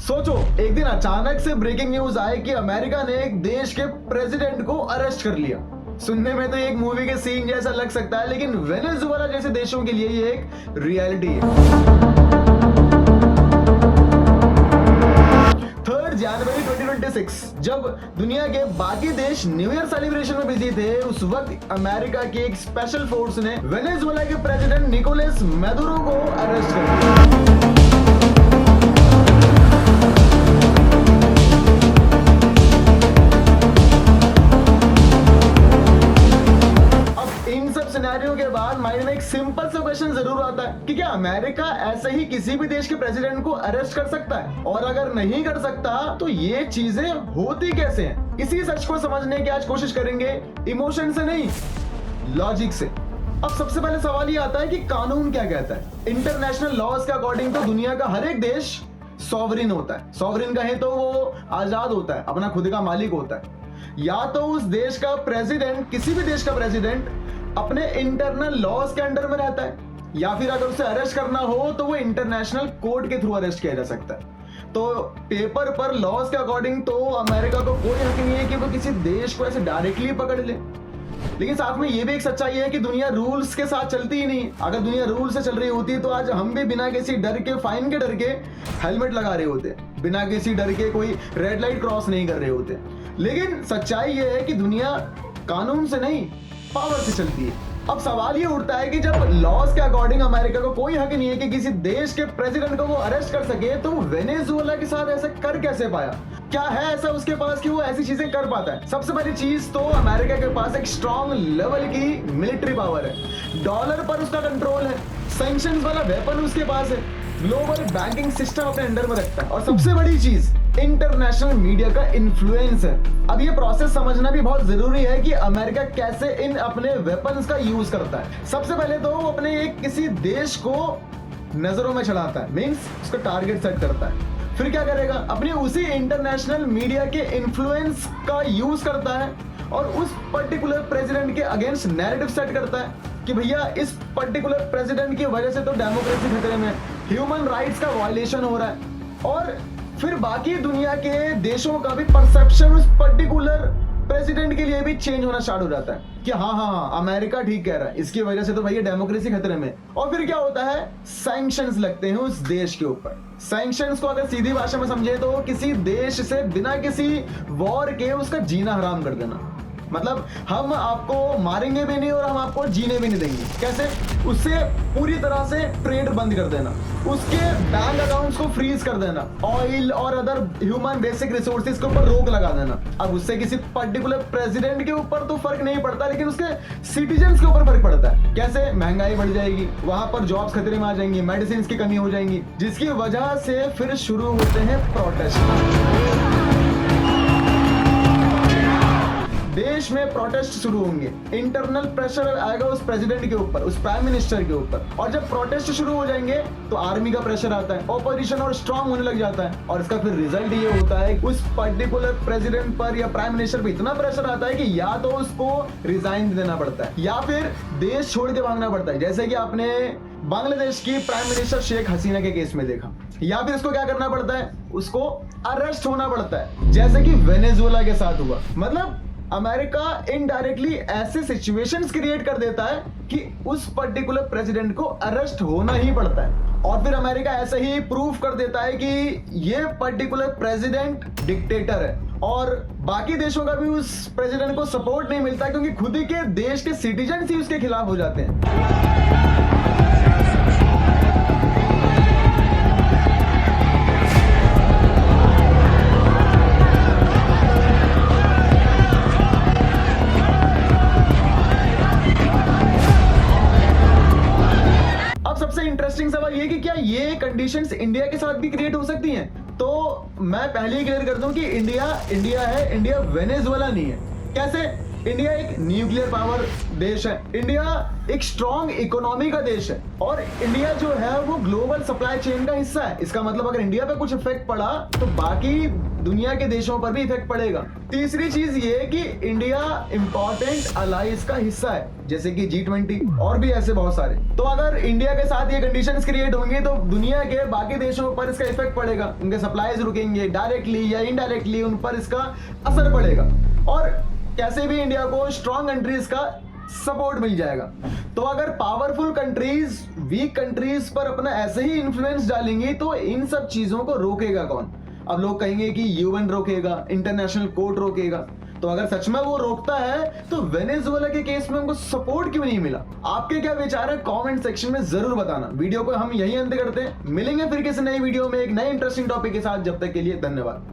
सोचो, एक दिन अचानक से ब्रेकिंग न्यूज आए कि अमेरिका ने एक देश के प्रेसिडेंट को अरेस्ट कर लिया। सुनने में तो एक मूवी के सीन जैसा लग सकता है, लेकिन वेनेजुएला जैसे देशों के लिए ये एक रियलिटी है। 3 जनवरी 2026 जब दुनिया के बाकी देश न्यू ईयर सेलिब्रेशन में बिजी थे, उस वक्त अमेरिका की एक स्पेशल फोर्स ने वेनेजुएला के प्रेसिडेंट निकोलस मैदुरो को अरेस्ट कर लिया। सिनेरियो के बाद माइंड में एक सिंपल सा क्वेश्चन जरूर आता है कि क्या अमेरिका ऐसे ही किसी भी देश के प्रेसिडेंट को अरेस्ट कर सकता है, और अगर नहीं कर सकता तो ये चीजें होती कैसे हैं? इसी सच को समझने की आज कोशिश करेंगे, इमोशन से नहीं, लॉजिक से। अब सबसे पहले सवाल ये आता है कि कानून क्या कहता है। इंटरनेशनल लॉज के अकॉर्डिंग तो दुनिया का हर एक देश सॉवरिन होता है। सॉवरिन कहे तो वो आजाद होता है, अपना खुद का मालिक होता है। या तो उस देश का प्रेसिडेंट, किसी भी देश का प्रेसिडेंट अपने इंटरनल लॉज के अंडर में रहता है, या फिर अगर उसे अरेस्ट करना हो तो वो इंटरनेशनल कोर्ट के थ्रू अरेस्ट किया जा सकता है। तो पेपर पर लॉज के अकॉर्डिंग तो अमेरिका को कोई हक नहीं है कि वो किसी देश को ऐसे डायरेक्टली पकड़ ले। लेकिन साथ में ये भी एक सच्चाई है कि दुनिया रूल्स के साथ चलती ही नहीं। अगर दुनिया रूल से चल रही होती तो आज हम भी बिना किसी डर के, फाइन के डर के हेलमेट लगा रहे होते, बिना किसी डर के कोई रेड लाइट क्रॉस नहीं कर रहे होते। लेकिन सच्चाई ये है कि दुनिया कानून से नहीं, पावर से चलती है। अब सवाल ये उठता है कि जब लॉज के अकॉर्डिंग अमेरिका को कोई हक नहीं है कि किसी देश के प्रेसिडेंट को वो अरेस्ट कर सके, तो वेनेजुएला के साथ ऐसा कर कैसे पाया? क्या है ऐसा उसके पास कि वो ऐसी चीजें कर पाता है? सबसे पहली चीज तो अमेरिका के पास एक स्ट्रॉन्ग लेवल की मिलिट्री पावर है, डॉलर पर उसका कंट्रोल है, सैंक्शंस वाला वेपन उसके पास है, ग्लोबल बैंकिंग सिस्टम अपने अंडर में रखता है, और सबसे बड़ी चीज इंटरनेशनल मीडिया का इन्फ्लुएंस है। अब ये प्रोसेस समझना भी बहुत जरूरी है कि अमेरिका कैसे इन अपने वेपन्स का यूज करता है। सबसे पहले तो वो अपने एक किसी देश को नजरों में चढ़ाता है, मींस उसका टारगेट सेट करता है। फिर क्या करेगा? अपनी उसी इंटरनेशनल मीडिया के इन्फ्लुएंस का यूज करता है और उस पर्टिकुलर प्रेसिडेंट के अगेंस्ट नैरेटिव सेट करता है कि भैया इस पर्टिकुलर प्रेसिडेंट की वजह से तो डेमोक्रेसी खतरे में, ह्यूमन राइट्स का वायलेशन हो रहा है। और फिर बाकी दुनिया के देशों का भी परसेप्शन उस पर्टिकुलर प्रेसिडेंट के लिए भी चेंज होना स्टार्ट हो जाता है कि हाँ, अमेरिका ठीक कह रहा है, इसकी वजह से तो भैया डेमोक्रेसी खतरे में। और फिर क्या होता है? सैंक्शंस लगते हैं उस देश के ऊपर। सैंक्शंस को अगर सीधी भाषा में समझे तो किसी देश से बिना किसी वॉर के उसका जीना हराम कर देना। मतलब हम आपको मारेंगे भी नहीं और हम आपको जीने भी नहीं देंगे। कैसे? उससे पूरी तरह से ट्रेड बंद कर देना, उसके बैंक अकाउंट्स को फ्रीज कर देना, ऑयल और अदर ह्यूमन बेसिक रिसोर्सेज के ऊपर रोक लगा देना। अब उससे किसी पर्टिकुलर प्रेसिडेंट के ऊपर तो फर्क नहीं पड़ता, लेकिन उसके सिटीजन्स के ऊपर फर्क पड़ता है। कैसे? महंगाई बढ़ जाएगी, वहां पर जॉब्स खतरे में आ जाएंगी, मेडिसिन की कमी हो जाएंगी, जिसकी वजह से फिर शुरू होते हैं प्रोटेस्ट। देश में प्रोटेस्ट शुरू होंगे, इंटरनल प्रेशर आएगा उस प्रेसिडेंट के ऊपर, उस प्राइम मिनिस्टर के ऊपर। और जब प्रोटेस्ट शुरू हो जाएंगे तो आर्मी का प्रेशर आता है, ऑपोजिशन और स्ट्रांग होने लग जाता है, और इसका फिर रिजल्ट ये होता है उस पर्टिकुलर प्रेसिडेंट पर या प्राइम मिनिस्टर पर इतना प्रेशर आता है कि या तो उसको रिजाइन देना पड़ता है या फिर देश छोड़ के भागना पड़ता है। जैसे कि आपने बांग्लादेश की प्राइम मिनिस्टर शेख हसीना के केस में देखा। या फिर उसको क्या करना पड़ता है? उसको अरेस्ट होना पड़ता है, जैसे कि वेनेजुएला के साथ हुआ। मतलब अमेरिका इनडायरेक्टली ऐसे सिचुएशंस क्रिएट कर देता है कि उस पर्टिकुलर प्रेसिडेंट को अरेस्ट होना ही पड़ता है, और फिर अमेरिका ऐसे ही प्रूफ कर देता है कि ये पर्टिकुलर प्रेसिडेंट डिक्टेटर है, और बाकी देशों का भी उस प्रेसिडेंट को सपोर्ट नहीं मिलता क्योंकि खुद ही के देश के सिटीजन ही उसके खिलाफ हो जाते हैं। इंटरेस्टिंग सवाल ये कि क्या ये कंडीशंस इंडिया के साथ भी क्रिएट हो सकती हैं? तो मैं पहले ही क्लियर कर दूं कि इंडिया है, इंडिया वेनेजुएला नहीं है। कैसे? इंडिया एक न्यूक्लियर पावर देश है, इंडिया एक स्ट्रॉन्ग इकोनॉमी का देश है और इंडिया जो है वो ग्लोबल सप्लाई चेन का हिस्सा है। इसका मतलब अगर इंडिया पे कुछ इफेक्ट पड़ा तो बाकी दुनिया के देशों पर भी इफेक्ट पड़ेगा। तीसरी चीज ये कि इंडिया इंपॉर्टेंट अलाइज का हिस्सा है जैसे कि G20 और भी ऐसे बहुत सारे। तो अगर इंडिया के साथ ये कंडीशंस क्रिएट होंगी तो दुनिया के बाकी देशों पर इसका इफेक्ट पड़ेगा, उनके सप्लाईज रुकेंगे, डायरेक्टली या इनडायरेक्टली उन पर इसका असर पड़ेगा और कैसे भी इंडिया को स्ट्रॉन्ग कंट्रीज का सपोर्ट मिल जाएगा। तो अगर पावरफुल कंट्रीज वीक कंट्रीज पर अपना ऐसे ही इन्फ्लुएंस डालेंगी तो इन सब चीजों को रोकेगा कौन? अब लोग कहेंगे कि यूएन रोकेगा, इंटरनेशनल कोर्ट रोकेगा। तो अगर सच में वो रोकता है तो वेनेजुएला के केस में उनको सपोर्ट क्यों नहीं मिला? आपके क्या विचार है कमेंट सेक्शन में जरूर बताना। वीडियो को हम यही अंत करते हैं, मिलेंगे फिर किसी नई वीडियो में एक नए इंटरेस्टिंग टॉपिक के साथ। जब तक के लिए धन्यवाद।